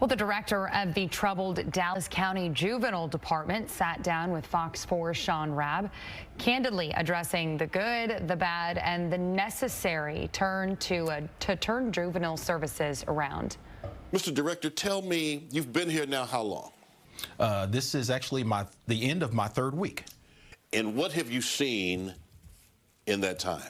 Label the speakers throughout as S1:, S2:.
S1: Well, the director of the troubled Dallas County Juvenile Department sat down with Fox 4's Shaun Rabb, candidly addressing the good, the bad, and the necessary turn to turn juvenile services around.
S2: Mr. Director, tell me, you've been here now how long?
S3: This is actually the end of my third week.
S2: And what have you seen in that time?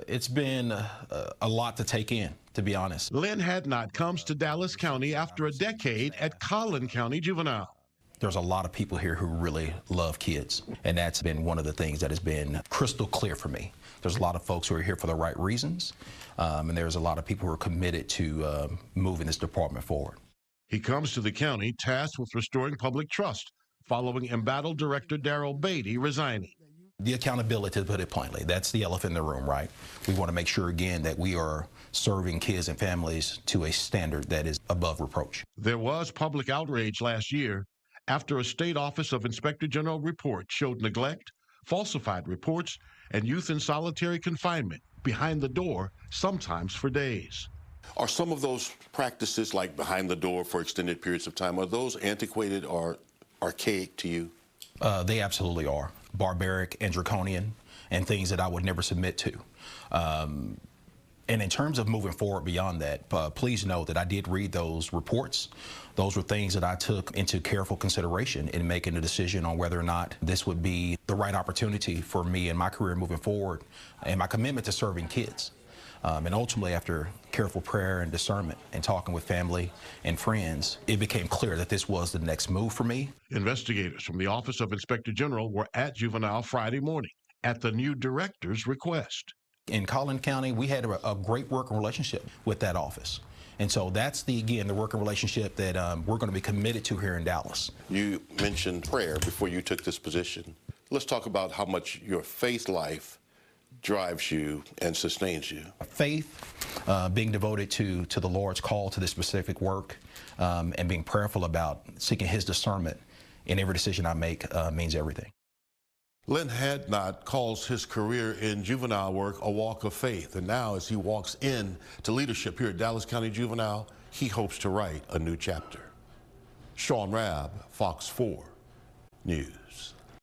S3: It's been a lot to take in, to be honest.
S4: Lynn Hadnot comes to Dallas County after a decade at Dallas County Juvenile.
S3: There's a lot of people here who really love kids, and that's been one of the things that has been crystal clear for me. There's a lot of folks who are here for the right reasons, and there's a lot of people who are committed to moving this department forward.
S4: He comes to the county tasked with restoring public trust following embattled Director Darrell Beatty resigning.
S3: The accountability, to put it plainly, that's the elephant in the room, right? We want to make sure, again, that we are serving kids and families to a standard that is above reproach.
S4: There was public outrage last year after a state office of Inspector General report showed neglect, falsified reports, and youth in solitary confinement behind the door, sometimes for days.
S2: Are some of those practices, like behind the door for extended periods of time, are those antiquated or archaic to you?
S3: They absolutely are. Barbaric and draconian, and things that I would never submit to. And in terms of moving forward beyond that, please know that I did read those reports. Those were things that I took into careful consideration in making a decision on whether or not this would be the right opportunity for me and my career moving forward and my commitment to serving kids. And ultimately, after careful prayer and discernment and talking with family and friends, it became clear that this was the next move for me.
S4: Investigators from the Office of Inspector General were at Juvenile Friday morning at the new director's request.
S3: In Collin County, we had a great working relationship with that office. And so that's, again, the working relationship that we're going to be committed to here in Dallas.
S2: You mentioned prayer before you took this position. Let's talk about how much your faith life drives you and sustains you.
S3: Faith, being devoted to the Lord's call to this specific work, and being prayerful about seeking His discernment in every decision I make means everything.
S2: Lynn Hadnot calls his career in juvenile work a walk of faith, and now as he walks in to leadership here at Dallas County Juvenile, he hopes to write a new chapter. Shaun Rabb, Fox 4 News.